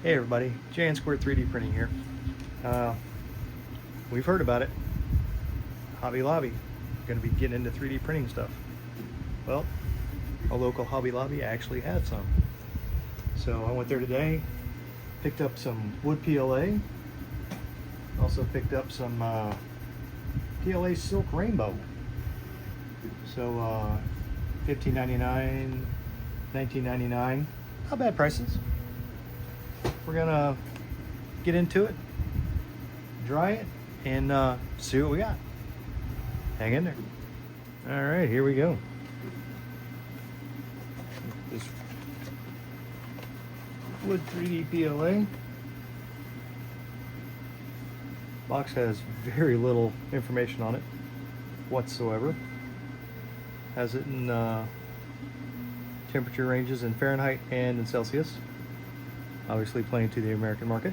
Hey everybody, J Squared 3D printing here. We've heard about it. Hobby Lobby, going to be getting into 3D printing stuff. Well, a local Hobby Lobby actually had some. So I went there today, picked up some wood PLA, also picked up some PLA Silk Rainbow. So $15.99, $19.99, not bad prices. We're gonna get into it, dry it, and see what we got. Hang in there. All right, here we go. This wood 3D PLA box has very little information on it whatsoever. Has it in temperature ranges in Fahrenheit and in Celsius. Obviously playing to the American market.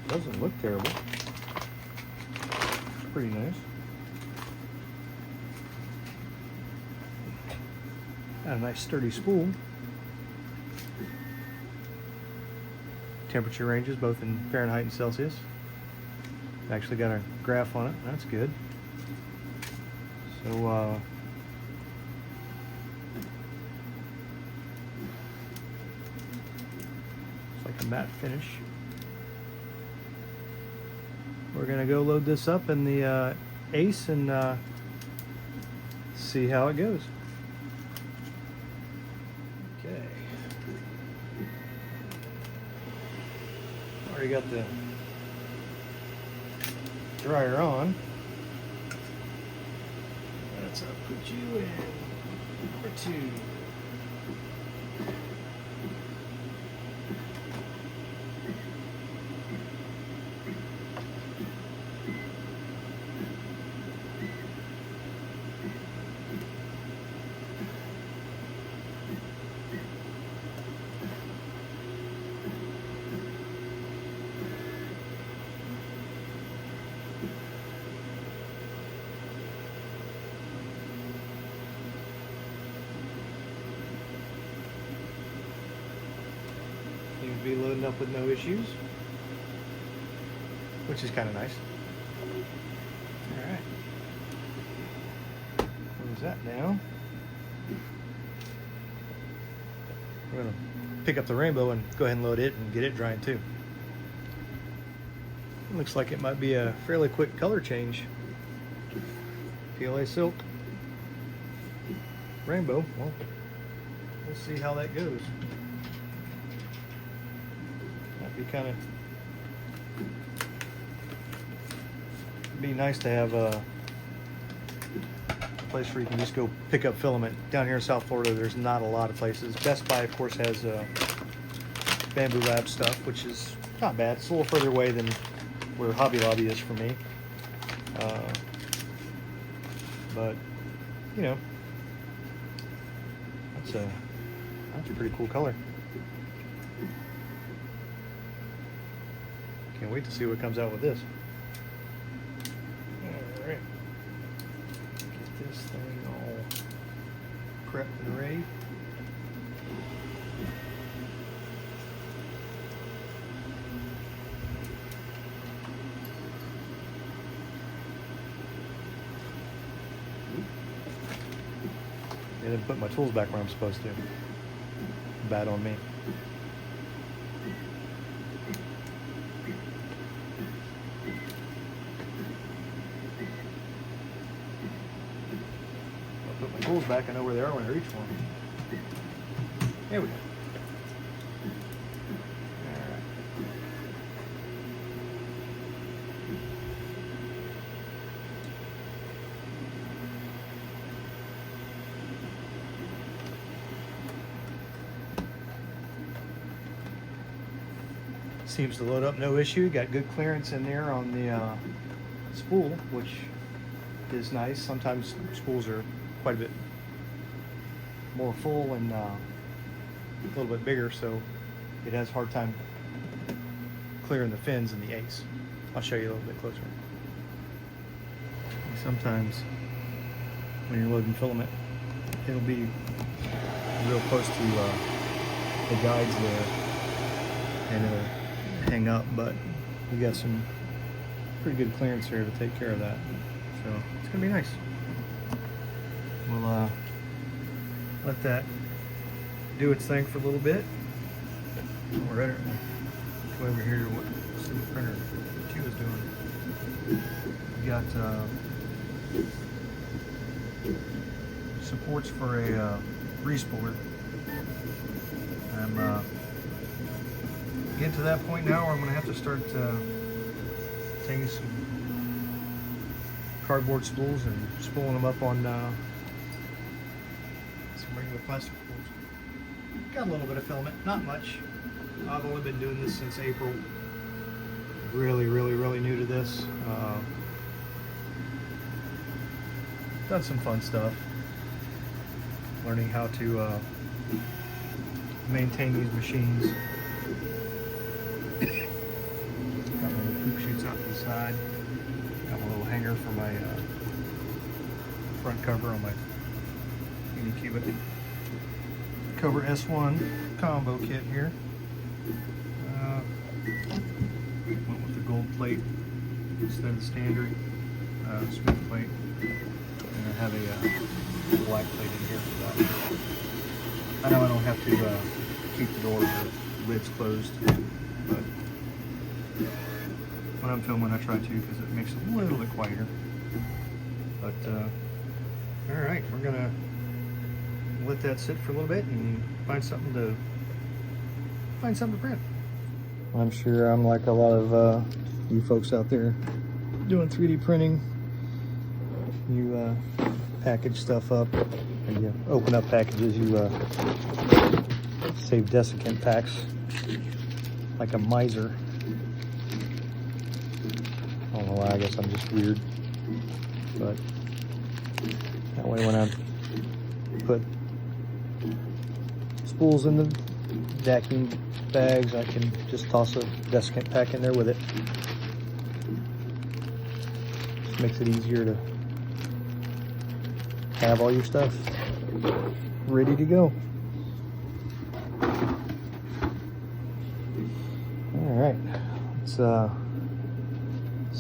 Doesn't look terrible. It's pretty nice. Got a nice sturdy spool. Temperature ranges both in Fahrenheit and Celsius. Actually got a graph on it. That's good. So it's like a matte finish. We're gonna go load this up in the Ace and see how it goes. Okay. Already got the dryer on. Let's put you in number 2. Seems to be loading up with no issues, which is kind of nice. All right, close that down. We're gonna pick up the rainbow and go ahead and load it and get it drying too. Looks like it might be a fairly quick color change. PLA Silk Rainbow. Well, we'll see how that goes. Be kind of be nice to have a place where you can just go pick up filament. Down here in South Florida, there's not a lot of places. Best Buy, of course, has Bamboo Lab stuff, which is not bad. It's a little further away than where Hobby Lobby is for me, but you know, that's a pretty cool color. Can't wait to see what comes out with this. Alright. Get this thing all prepped and ready. I didn't put my tools back where I'm supposed to. Bad on me. Put my tools back, I know where they are when I reach for them. There we go. Alright. Seems to load up no issue. Got good clearance in there on the spool, which is nice. Sometimes spools are quite a bit more full and a little bit bigger, so it has a hard time clearing the fins in the Ace. I'll show you a little bit closer. And sometimes when you're loading filament. It'll be real close to the guides there, and it'll hang up, but we got some pretty good clearance here to take care of that, so it's gonna be nice. We'll let that do its thing for a little bit. We're ready to go over here to what the printer 2 is doing. We got supports for a respooler. I'm getting to that point now where I'm going to have to start taking some cardboard spools and spooling them up on some regular plastic spools. Got a little bit of filament, not much. I've only been doing this since April. Really new to this. Done some fun stuff. Learning how to maintain these machines. Got my little poop chutes out to the side. Got my little hanger for my front cover on my Anycubic Cover S1 combo kit here. Went with the gold plate instead of the standard smooth plate, and I have a black plate in here for that. I know I don't have to keep the doors or lids closed, but when I'm filming I try to, because it makes it a little bit quieter. But all right, we're gonna let that sit for a little bit and find something to print. I'm sure I'm like a lot of you folks out there doing 3D printing. You package stuff up, and you open up packages, you save desiccant packs like a miser. I don't know why, I guess I'm just weird. But that way when I put spools in the vacuum bags, I can just toss a desiccant pack in there with it. Just makes it easier to have all your stuff ready to go. All right, let's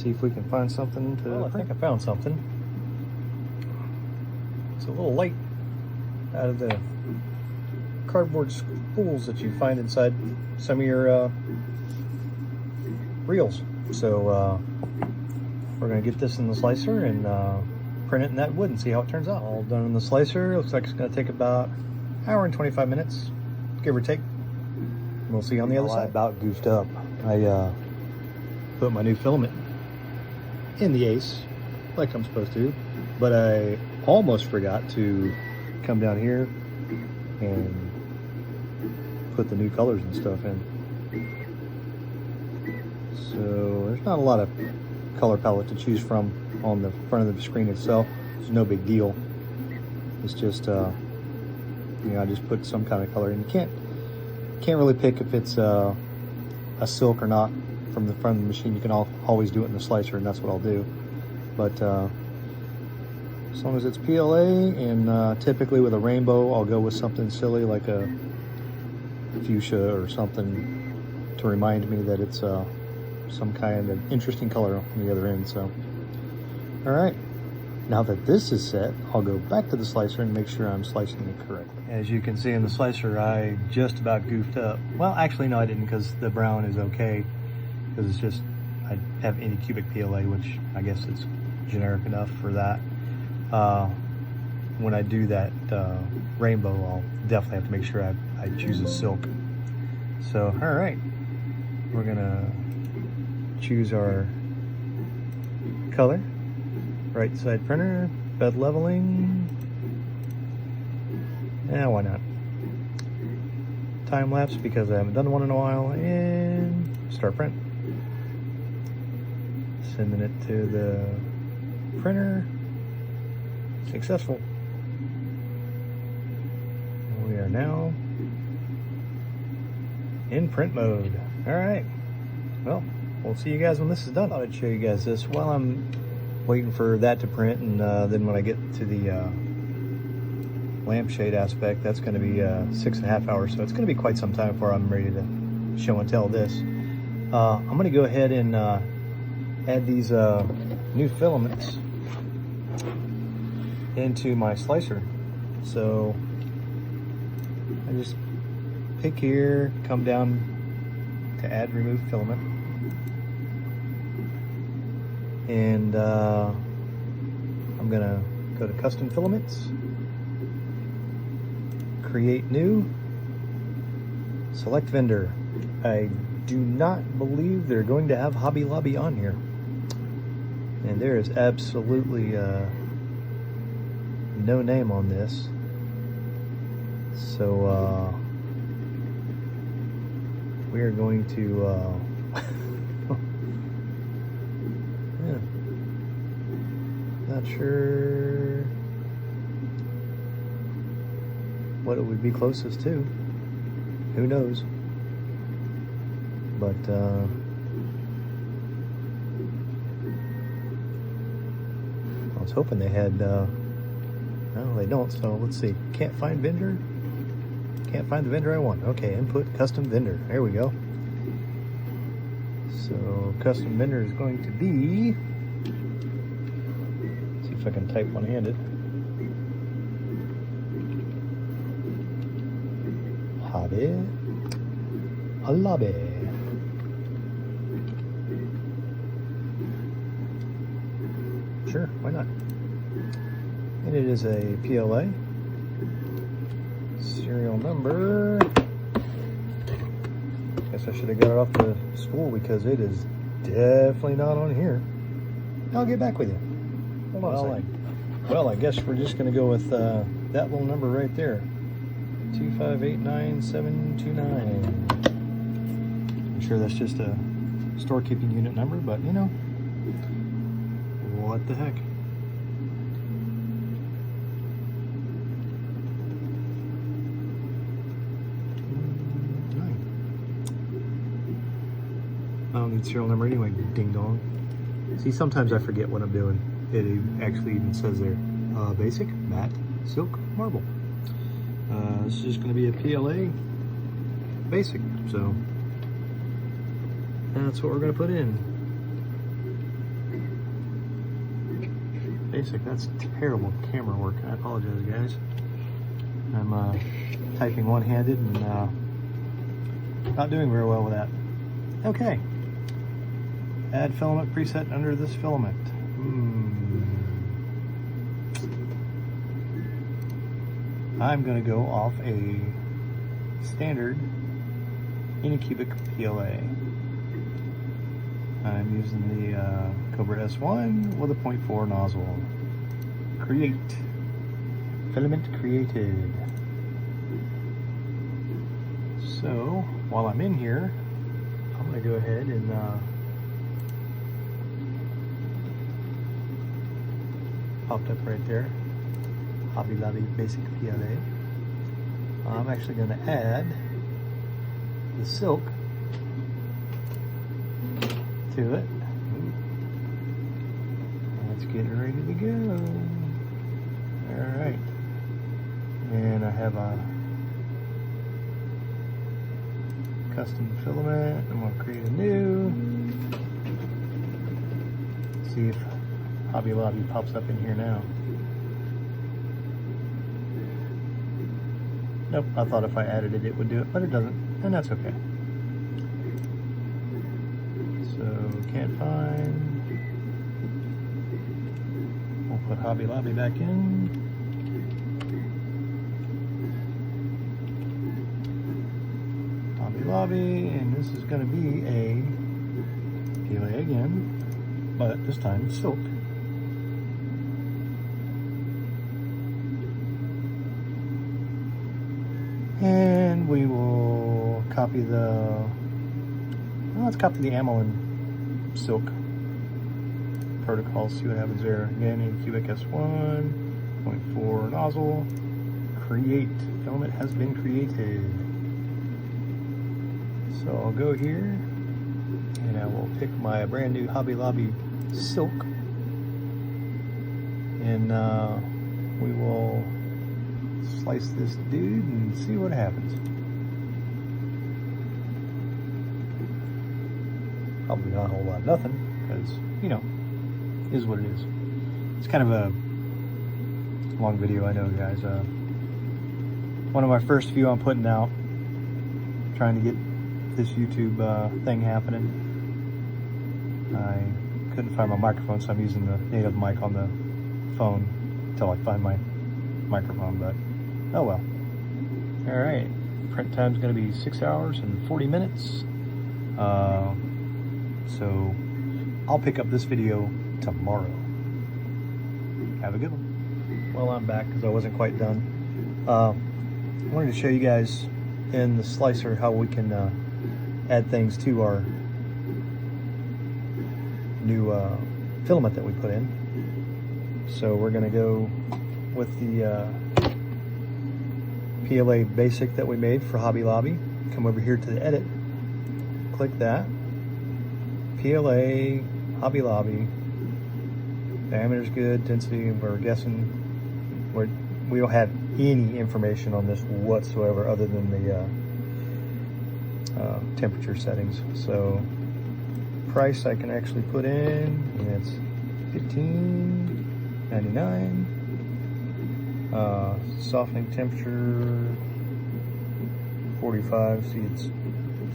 see if we can find something to. Well, I think I found something. It's a little light out of the cardboard spools that you find inside some of your reels. So we're gonna get this in the slicer and print it in that wood and see how it turns out. All done in the slicer. Looks like it's gonna take about an hour and 25 minutes, give or take. We'll see on the other side. I about goofed up. I put my new filament in the Ace like I'm supposed to, but I almost forgot to come down here and put the new colors and stuff in. So there's not a lot of color palette to choose from on the front of the screen itself. It's no big deal. It's just you know, I just put some kind of color, and you can't really pick if it's a silk or not from the front of the machine. You can always do it in the slicer, and that's what I'll do. But as long as it's PLA, and typically with a rainbow, I'll go with something silly like a fuchsia or something to remind me that it's some kind of interesting color on the other end. So, all right, now that this is set, I'll go back to the slicer and make sure I'm slicing it correctly. As you can see in the slicer, I just about goofed up. Well, actually, no, I didn't, because the brown is okay, because it's just, I have Anycubic PLA, which I guess it's generic enough for that. When I do that rainbow, I'll definitely have to make sure I choose a silk. So, all right, we're gonna choose our color, right side printer, bed leveling. Yeah, why not? Time lapse, because I haven't done one in a while, and start print. Sending it to the printer. Successful. We are now in print mode. All right. Well, we'll see you guys when this is done. I thought I'd show you guys this while I'm waiting for that to print, and then when I get to the lampshade aspect, that's going to be 6.5 hours, so it's going to be quite some time before I'm ready to show and tell this. I'm going to go ahead and add these new filaments into my slicer. So I just pick here, come down to add remove filament, and I'm gonna go to custom filaments, create new, select vendor. I do not believe they're going to have Hobby Lobby on here, and there is absolutely no name on this. So we are going to yeah, not sure what it would be closest to. Who knows? But I was hoping they had no, they don't. So let's see. Can't find vendor. Can't find the vendor I want. Okay, input custom vendor. There we go. So custom vendor is going to be, see if I can type one-handed. Hobby Lobby. Sure, why not? And it is a PLA. Serial number. Guess I should have got it off the spool because it is definitely not on here. I'll get back with you. Hold on a second. Well, I guess we're just going to go with that little number right there. 2589729. I'm sure that's just a store keeping unit number, but you know, what the heck. I don't need serial number anyway, ding dong. See, sometimes I forget what I'm doing. It actually even says there, basic, matte, silk, marble. This is just going to be a PLA basic, so that's what we're going to put in. Basic, that's terrible camera work. I apologize, guys. I'm typing one-handed and not doing very well with that. Okay. Add filament preset under this filament. I'm going to go off a standard Anycubic PLA. I'm using the Cobra S1 with a 0.4 nozzle. Create. Filament created. So, while I'm in here, I'm going to go ahead and popped up right there. Hobby Lobby Basic PLA. I'm actually going to add the silk to it. It's getting ready to go. Alright. And I have a custom filament. I'm going to create a new. See if Hobby Lobby pops up in here now. Nope, I thought if I added it, it would do it, but it doesn't, and that's okay. So, can't find. We'll put Hobby Lobby back in. Hobby Lobby, and this is going to be a PLA again, but this time silk. And we will copy let's copy the Amylin silk protocol, see what happens there. Again, in cubic S1, 0.4 nozzle, create, filament has been created. So I'll go here, and I will pick my brand new Hobby Lobby silk, and we will slice this dude and see what happens. Probably not a whole lot of nothing, because, you know, is what it is. It's kind of a long video, I know, guys. One of my first few I'm putting out, trying to get this YouTube thing happening. I couldn't find my microphone, so I'm using the native mic on the phone until I find my microphone, but oh well. All right, print time's gonna be 6 hours and 40 minutes. So I'll pick up this video tomorrow. Have a good one. Well, I'm back because I wasn't quite done. I wanted to show you guys in the slicer how we can add things to our new filament that we put in. So we're going to go with the PLA basic that we made for Hobby Lobby. Come over here to the edit, click that, PLA, Hobby Lobby, diameter's good, density, we're guessing, we don't have any information on this whatsoever other than the temperature settings. So price I can actually put in, and it's $15.99. Softening temperature 45. See, it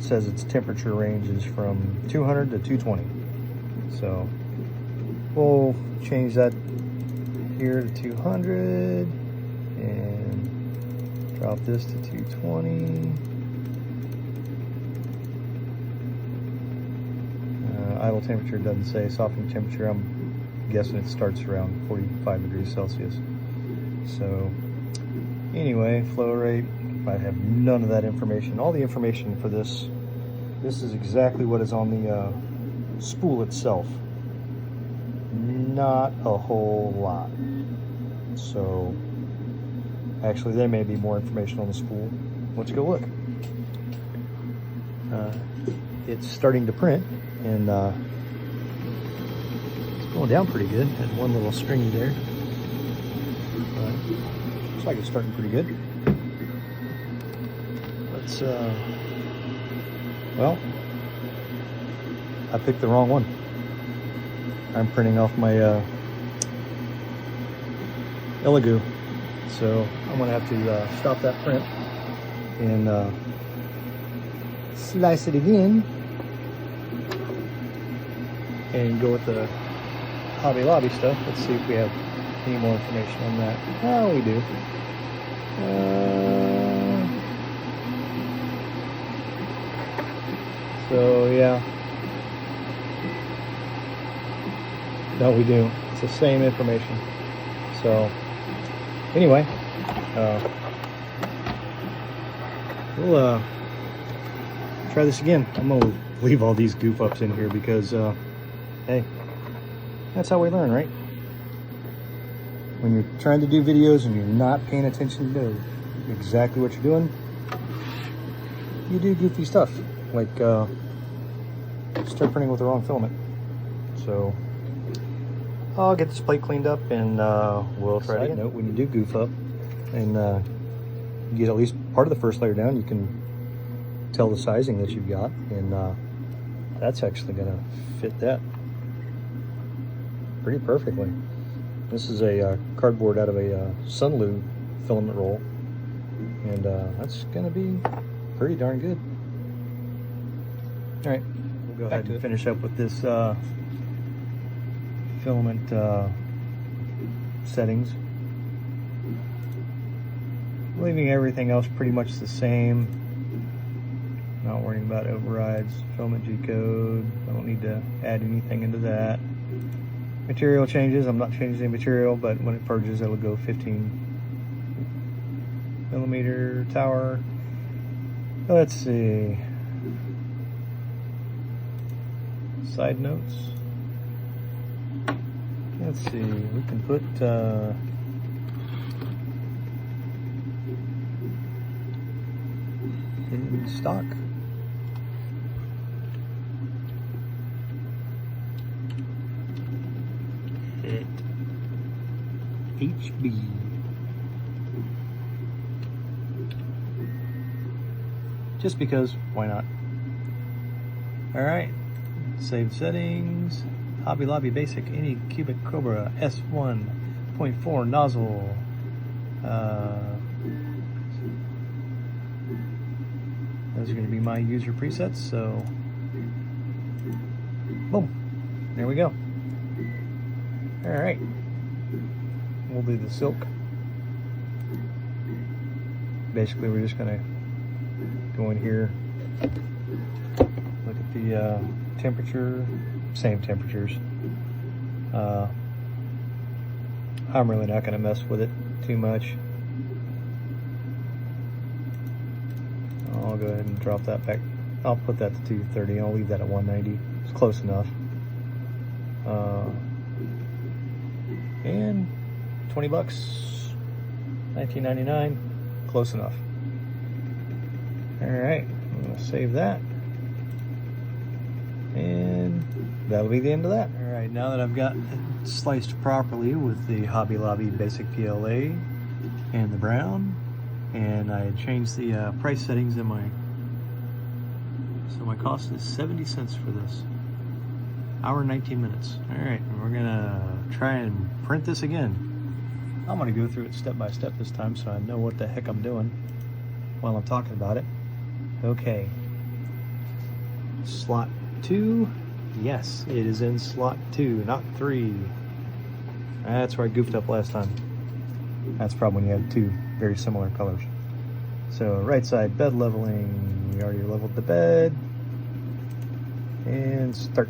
says its temperature range is from 200 to 220. So we'll change that here to 200 and drop this to 220. Idle temperature doesn't say. Softening temperature, I'm guessing it starts around 45 degrees Celsius. So anyway, flow rate, I have none of that information. All the information for this is exactly what is on the spool itself. Not a whole lot. So actually there may be more information on the spool. Let's go look. It's starting to print, and it's going down pretty good. Had one little stringy there. Looks like it's starting pretty good. Let's, well, I picked the wrong one. I'm printing off my Elegoo, so I'm gonna have to stop that print and slice it again and go with the Hobby Lobby stuff. Let's see if we have any more information on that. Oh, we do. So yeah, no, we do. It's the same information. So anyway, we'll try this again. I'm gonna leave all these goof ups in here because hey, that's how we learn, right? When you're trying to do videos and you're not paying attention to exactly what you're doing, you do goofy stuff, like start printing with the wrong filament. So I'll get this plate cleaned up and we'll try it again. Note, when you do goof up and you get at least part of the first layer down, you can tell the sizing that you've got, and that's actually gonna fit that pretty perfectly. This is a cardboard out of a Sunlu filament roll, and that's gonna be pretty darn good. All right, we'll go ahead and finish up with this filament settings, leaving everything else pretty much the same. Not worrying about overrides. Filament G-code, I don't need to add anything into that. Material changes, I'm not changing the material, but when it purges it'll go 15mm tower. Let's see, side notes. Let's see, we can put in stock. HB. Just because, why not? Alright, save settings. Hobby Lobby Basic, any cubic Cobra S1.4 nozzle. Those are going to be my user presets, so boom, there we go. Alright, we'll do the silk. Basically, we're just going to go in here, look at the temperature, same temperatures. I'm really not going to mess with it too much. I'll go ahead and drop that back. I'll put that to 230. I'll leave that at 190. It's close enough. And 20 bucks, $19.99, close enough. All right, I'm gonna save that. And that'll be the end of that. All right, now that I've got it sliced properly with the Hobby Lobby Basic PLA and the brown, and I changed the price settings in my, so my cost is 70 cents for this. Hour and 19 minutes. All right, and we're gonna try and print this again. I'm gonna go through it step by step this time so I know what the heck I'm doing while I'm talking about it. Okay, slot 2, yes, it is in slot 2, not 3. That's where I goofed up last time. That's probably when you have two very similar colors. So right side bed leveling, we already leveled the bed, and start,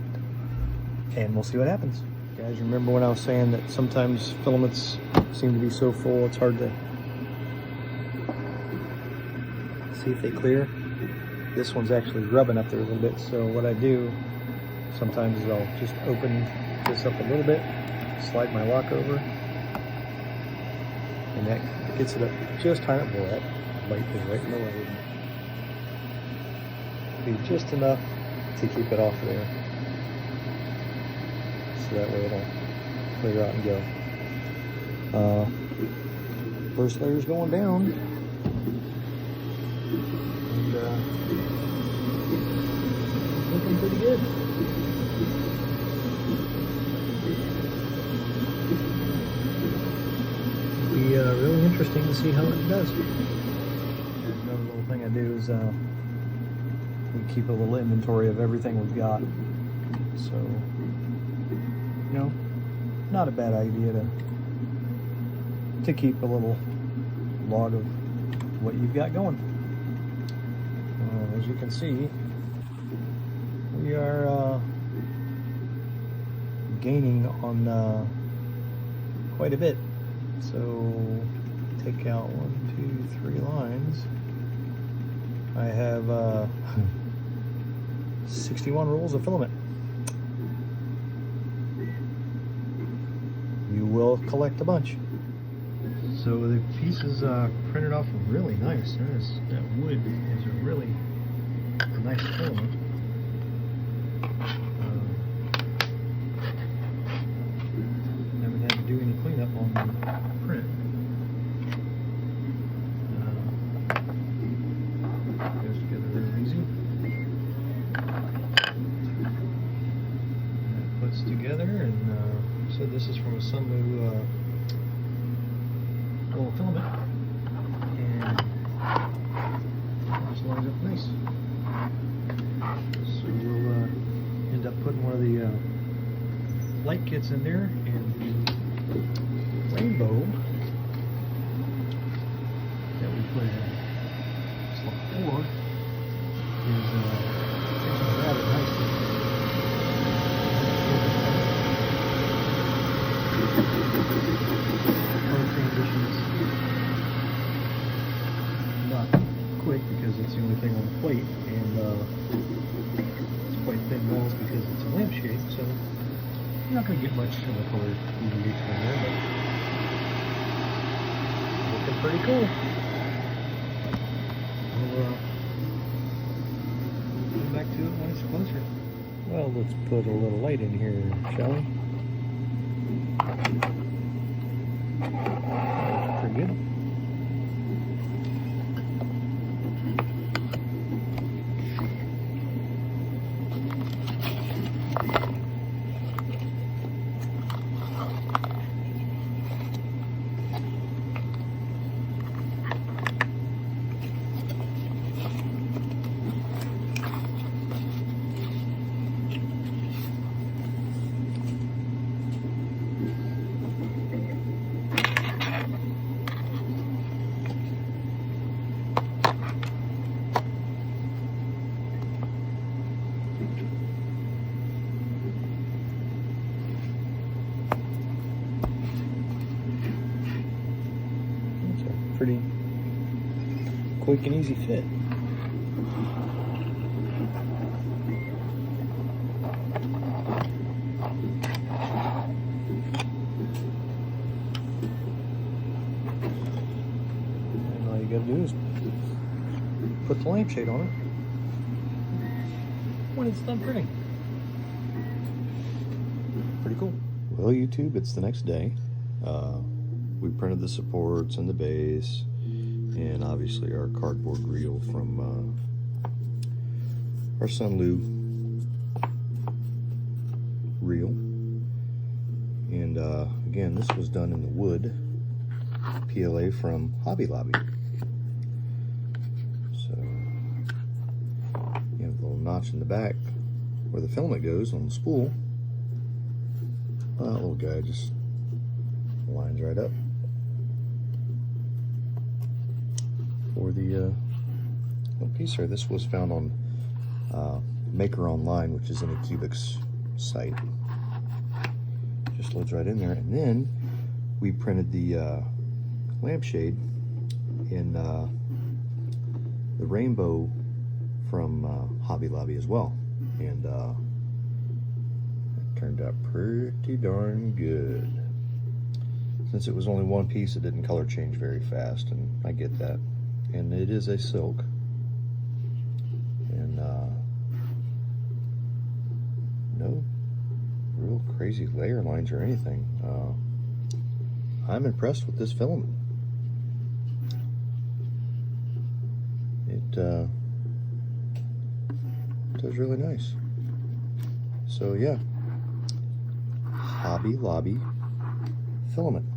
and we'll see what happens. Guys, remember when I was saying that sometimes filaments seem to be so full it's hard to see if they clear? This one's actually rubbing up there a little bit, so what I do sometimes is I'll just open this up a little bit, slide my lock over, and that gets it up just high enough. Well, that light is right in the way. Be just enough to keep it off there, so that way it'll clear out and go. First layer's going down. And, looking pretty good. It'll be really interesting to see how it does. And another little thing I do is we keep a little inventory of everything we've got. So, you know, not a bad idea to keep a little log of what you've got going. As you can see, we are gaining on quite a bit. So take out 1, 2, 3 lines. I have 61 rolls of filament. You will collect a bunch. So the pieces printed off really nice. That wood is a really nice filament. Haven't had to do any cleanup on the print. Goes together real easy. And it puts together, and so this is from a Sunlu little filament, and it just lines up nice. So we'll end up putting one of the light kits in there, and the rainbow that we put in slot 4 is rather nice. Color transitions not quick because it's the only thing on the plate, and it's quite thin walls because it's a lampshade, so you're not going to get much of a color deviation from there, but looking pretty cool. We'll come back to it when it's closer. Well, let's put a little light in here, shall we? pretty quick and easy fit. And all you gotta do is put the lampshade on it when it's done printing. Pretty cool. Well, YouTube, it's the next day. We printed the supports and the base, and obviously our cardboard reel from our Sunlu reel. And again, this was done in the wood PLA from Hobby Lobby. So you have a little notch in the back where the filament goes on the spool. That little guy just lines right up for the little piece here. This was found on Maker Online, which is an Cubics site. Just loads right in there, and then we printed the lampshade in the rainbow from Hobby Lobby as well, and it turned out pretty darn good. Since it was only one piece, it didn't color change very fast, and I get that. And it is a silk, and no real crazy layer lines or anything. I'm impressed with this filament. It does really nice. So yeah, Hobby Lobby filament,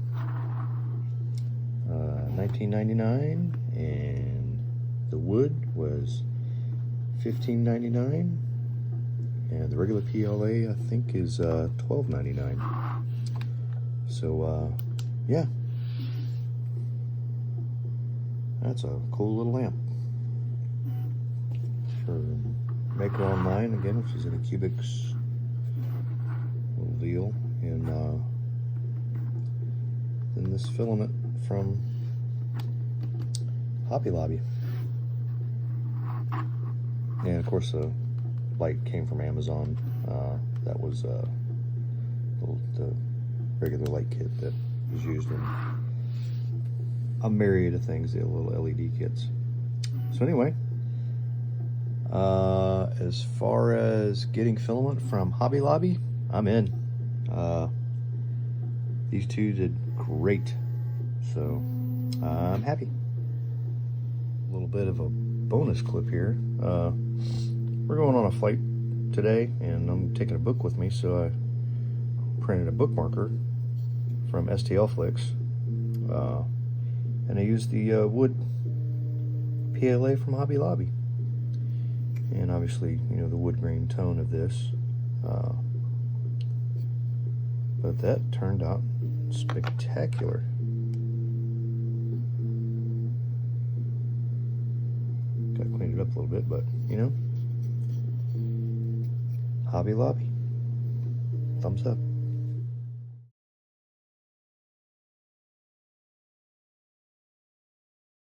$19.99, and the wood was $15.99, and the regular PLA I think is $12.99. So yeah, that's a cool little lamp for Maker Online again, which is in a Cubics little deal, and then this filament from Hobby Lobby. And of course the light came from Amazon. That was the regular light kit that was used in a myriad of things, the little LED kits. So anyway, as far as getting filament from Hobby Lobby, I'm in. These two did great, so I'm happy. A little bit of a bonus clip here. We're going on a flight today, and I'm taking a book with me, so I printed a bookmarker from STL Flicks, and I used the wood PLA from Hobby Lobby, and obviously, you know, the wood grain tone of this, but that turned out spectacular. Gotta clean it up a little bit, but you know, Hobby Lobby, thumbs up.